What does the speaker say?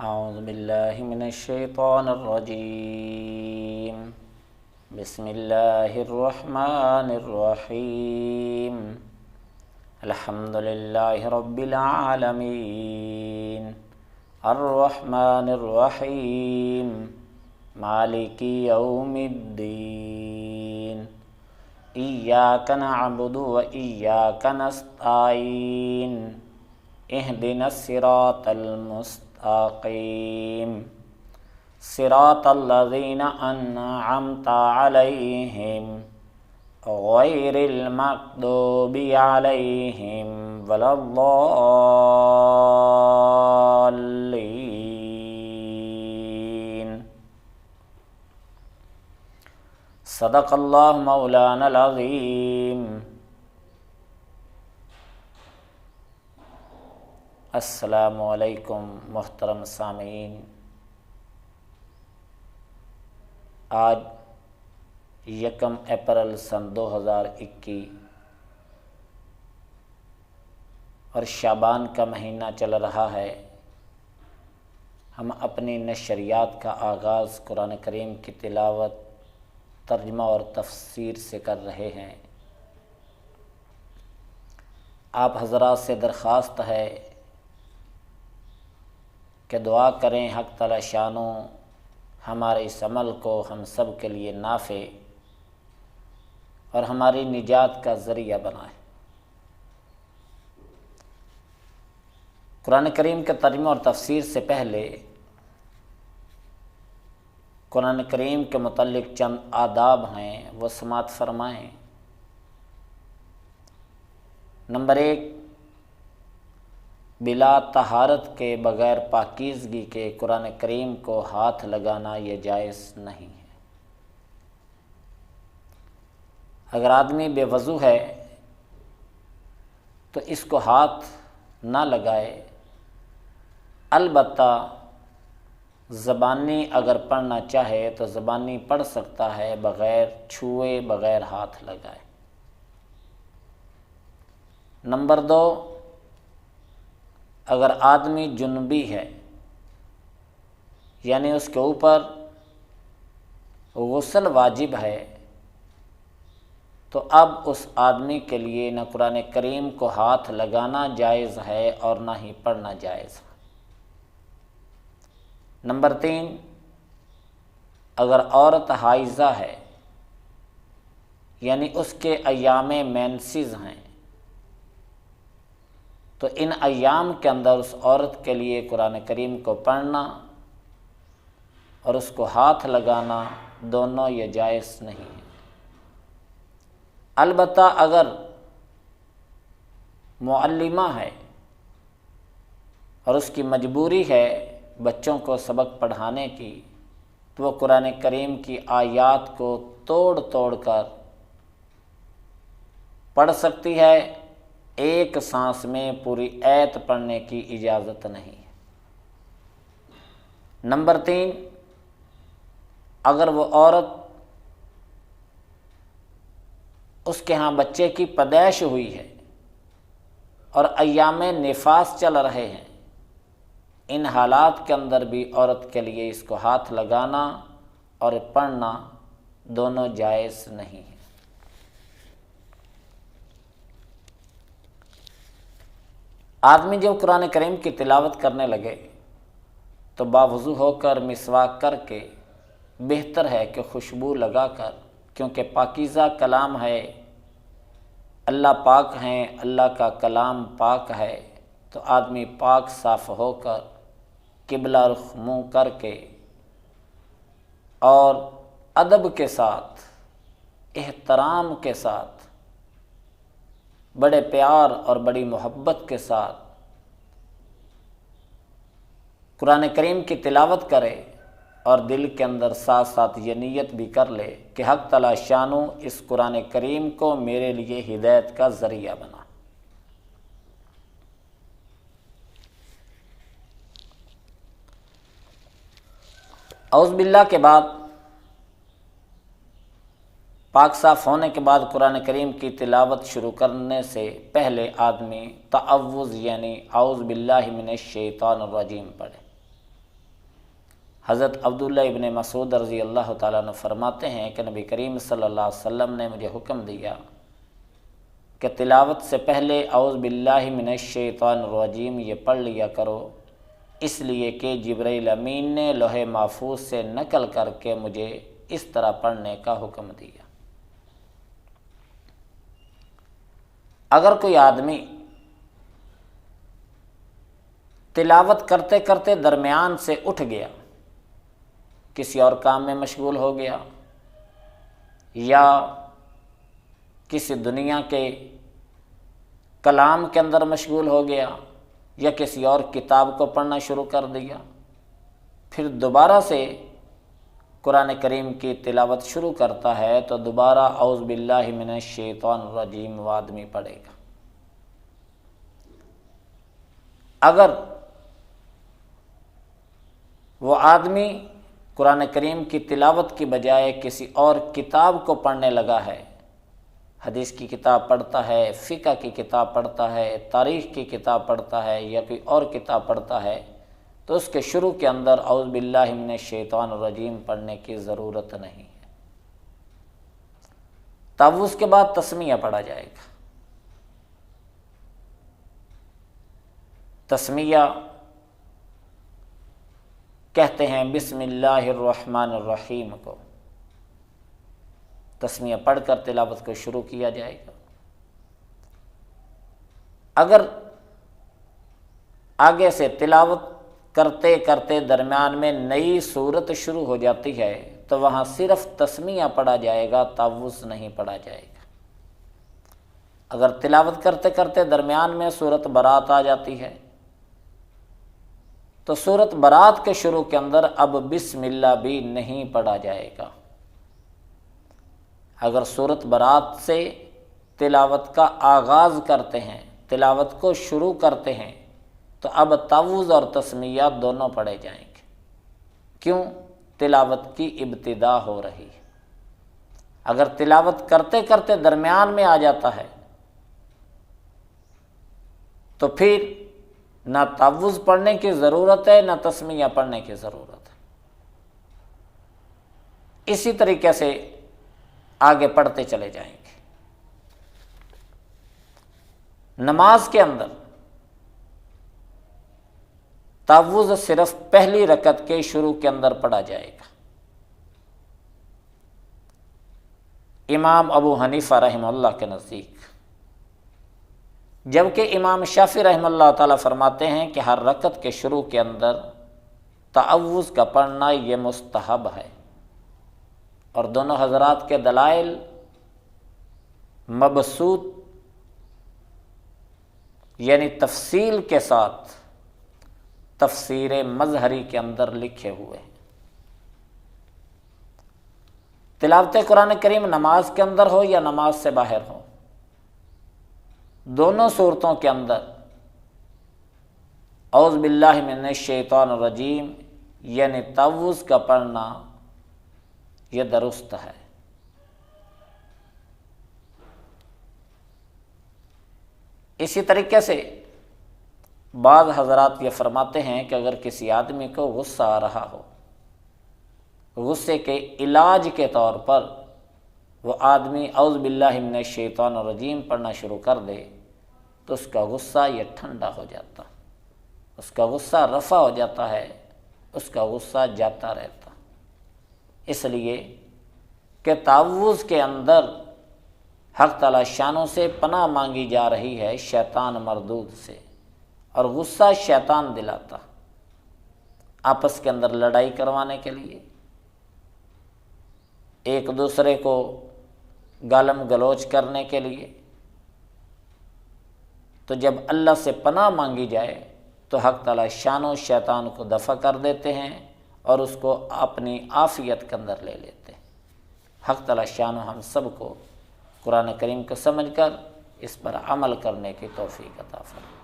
اعوذ باللہ من الشیطان الرجیم بسم اللہ الرحمن الرحیم الحمد للہ رب العالمین الرحمن الرحیم مالک یوم الدین ایاک نعبد و ایاک نستعین اہدنا الصراط المستقیم صراط الذین انعمت علیہم غیر المغضوب علیہم ولا الضالین۔ صدق اللہ مولانا العظیم۔ السلام علیکم محترم سامعین، آج 1 اپریل سن 2021 اور شعبان کا مہینہ چل رہا ہے۔ ہم اپنی نشریات کا آغاز قرآن کریم کی تلاوت، ترجمہ اور تفسیر سے کر رہے ہیں۔ آپ حضرات سے درخواست ہے کہ دعا کریں حق تعالی شانو ہمارے اس عمل کو ہم سب کے لیے نافع اور ہماری نجات کا ذریعہ بنائے۔ قرآن کریم کے ترجمہ اور تفسیر سے پہلے قرآن کریم کے متعلق چند آداب ہیں، وہ سماعت فرمائیں۔ نمبر 1، بلا طہارت کے بغیر پاکیزگی کے قرآن کریم کو ہاتھ لگانا یہ جائز نہیں ہے۔ اگر آدمی بے وضو ہے تو اس کو ہاتھ نہ لگائے، البتہ زبانی اگر پڑھنا چاہے تو زبانی پڑھ سکتا ہے، بغیر چھوئے، بغیر ہاتھ لگائے۔ نمبر 2، اگر آدمی جنبی ہے، یعنی اس کے اوپر غسل واجب ہے، تو اب اس آدمی کے لیے نہ قرآن کریم کو ہاتھ لگانا جائز ہے اور نہ ہی پڑھنا جائز ہے۔ نمبر 3، اگر عورت حائضہ ہے، یعنی اس کے ایام مینسز ہیں، تو ان ایام کے اندر اس عورت کے لیے قرآن کریم کو پڑھنا اور اس کو ہاتھ لگانا دونوں یہ جائز نہیں ہے۔ البتہ اگر معلمہ ہے اور اس کی مجبوری ہے بچوں کو سبق پڑھانے کی، تو وہ قرآن کریم کی آیات کو توڑ توڑ کر پڑھ سکتی ہے، ایک سانس میں پوری آیت پڑھنے کی اجازت نہیں ہے۔ نمبر 3، اگر وہ عورت اس کے ہاں بچے کی پیدائش ہوئی ہے اور ایام نفاس چل رہے ہیں، ان حالات کے اندر بھی عورت کے لیے اس کو ہاتھ لگانا اور پڑھنا دونوں جائز نہیں ہے۔ آدمی جب قرآن کریم کی تلاوت کرنے لگے تو باوضو ہو کر مسواک کر کے بہتر ہے کہ خوشبو لگا کر، کیونکہ پاکیزہ کلام ہے، اللہ پاک ہیں، اللہ کا کلام پاک ہے، تو آدمی پاک صاف ہو کر قبلہ رخ منہ کر کے اور ادب کے ساتھ، احترام کے ساتھ، بڑے پیار اور بڑی محبت کے ساتھ قرآن کریم کی تلاوت کرے اور دل کے اندر ساتھ ساتھ یہ نیت بھی کر لے کہ حق تعالی شانو اس قرآن کریم کو میرے لیے ہدایت کا ذریعہ بنا۔ اعوذ باللہ کے بعد پاک صاف ہونے کے بعد قرآن کریم کی تلاوت شروع کرنے سے پہلے آدمی تعوذ یعنی اعوذ باللہ من الشیطان الرجیم پڑھے۔ حضرت عبداللہ ابن مسعود رضی اللہ تعالیٰ عنہ فرماتے ہیں کہ نبی کریم صلی اللہ علیہ وسلم نے مجھے حکم دیا کہ تلاوت سے پہلے اعوذ باللہ من الشیطان الرجیم یہ پڑھ لیا کرو، اس لیے کہ جبرائیل امین نے لوح محفوظ سے نقل کر کے مجھے اس طرح پڑھنے کا حکم دیا۔ اگر کوئی آدمی تلاوت کرتے کرتے درمیان سے اٹھ گیا، کسی اور کام میں مشغول ہو گیا، یا کسی دنیا کے کلام کے اندر مشغول ہو گیا، یا کسی اور کتاب کو پڑھنا شروع کر دیا، پھر دوبارہ سے قرآن کریم کی تلاوت شروع کرتا ہے تو دوبارہ اعوذ باللہ من الشیطان الرجیم وہ آدمی پڑھے گا۔ اگر وہ آدمی قرآن کریم کی تلاوت کی بجائے کسی اور کتاب کو پڑھنے لگا ہے، حدیث کی کتاب پڑھتا ہے، فقہ کی کتاب پڑھتا ہے، تاریخ کی کتاب پڑھتا ہے، یا کوئی اور کتاب پڑھتا ہے، تو اس کے شروع کے اندر اعوذ باللہ من الشیطان الرجیم پڑھنے کی ضرورت نہیں ہے۔ تب اس کے بعد تسمیہ پڑھا جائے گا۔ تسمیہ کہتے ہیں بسم اللہ الرحمن الرحیم کو، تسمیہ پڑھ کر تلاوت کو شروع کیا جائے گا۔ اگر آگے سے تلاوت کرتے کرتے درمیان میں نئی صورت شروع ہو جاتی ہے تو وہاں صرف تسمیہ پڑھا جائے گا، تعوذ نہیں پڑھا جائے گا۔ اگر تلاوت کرتے کرتے درمیان میں سورۃ برات آ جاتی ہے تو سورۃ برات کے شروع کے اندر اب بسم اللہ بھی نہیں پڑھا جائے گا۔ اگر سورۃ برات سے تلاوت کا آغاز کرتے ہیں، تلاوت کو شروع کرتے ہیں، تو اب تعوذ اور تسمیہ دونوں پڑھے جائیں گے۔ کیوں؟ تلاوت کی ابتدا ہو رہی ہے۔ اگر تلاوت کرتے کرتے درمیان میں آ جاتا ہے تو پھر نہ تعوذ پڑھنے کی ضرورت ہے، نہ تسمیہ پڑھنے کی ضرورت ہے۔ اسی طریقے سے آگے پڑھتے چلے جائیں گے۔ نماز کے اندر تعوذ صرف پہلی رکعت کے شروع کے اندر پڑھا جائے گا۔ امام ابو حنیفہ رحمہ اللہ کے نزدیک، جبکہ امام شافعی رحمہ اللہ تعالیٰ فرماتے ہیں کہ ہر رکعت کے شروع کے اندر تعوذ کا پڑھنا یہ مستحب ہے، اور دونوں حضرات کے دلائل مبسوط یعنی تفصیل کے ساتھ تفسیر مظہری کے اندر لکھے ہوئے ہیں۔ تلاوت قرآن کریم نماز کے اندر ہو یا نماز سے باہر ہو، دونوں صورتوں کے اندر اعوذ باللہ من الشیطان الرجیم یعنی تعوذ کا پڑھنا یہ درست ہے۔ اسی طریقے سے بعض حضرات یہ فرماتے ہیں کہ اگر کسی آدمی کو غصہ آ رہا ہو، غصے کے علاج کے طور پر وہ آدمی اعوذ باللہ من الشیطان الرجیم پڑھنا شروع کر دے تو اس کا غصہ یہ ٹھنڈا ہو جاتا، اس کا غصہ رفع ہو جاتا ہے، اس کا غصہ جاتا رہتا۔ اس لیے کہ تعوذ کے اندر حق تعالی شانوں سے پناہ مانگی جا رہی ہے شیطان مردود سے، اور غصہ شیطان دلاتا آپس کے اندر لڑائی کروانے کے لیے، ایک دوسرے کو گالم گلوچ کرنے کے لیے۔ تو جب اللہ سے پناہ مانگی جائے تو حق تعالی شانوں شیطان کو دفع کر دیتے ہیں اور اس کو اپنی عافیت کے اندر لے لیتے ہیں۔ حق تعالی شانوں ہم سب کو قرآن کریم کو سمجھ کر اس پر عمل کرنے کی توفیق عطا فرمائے۔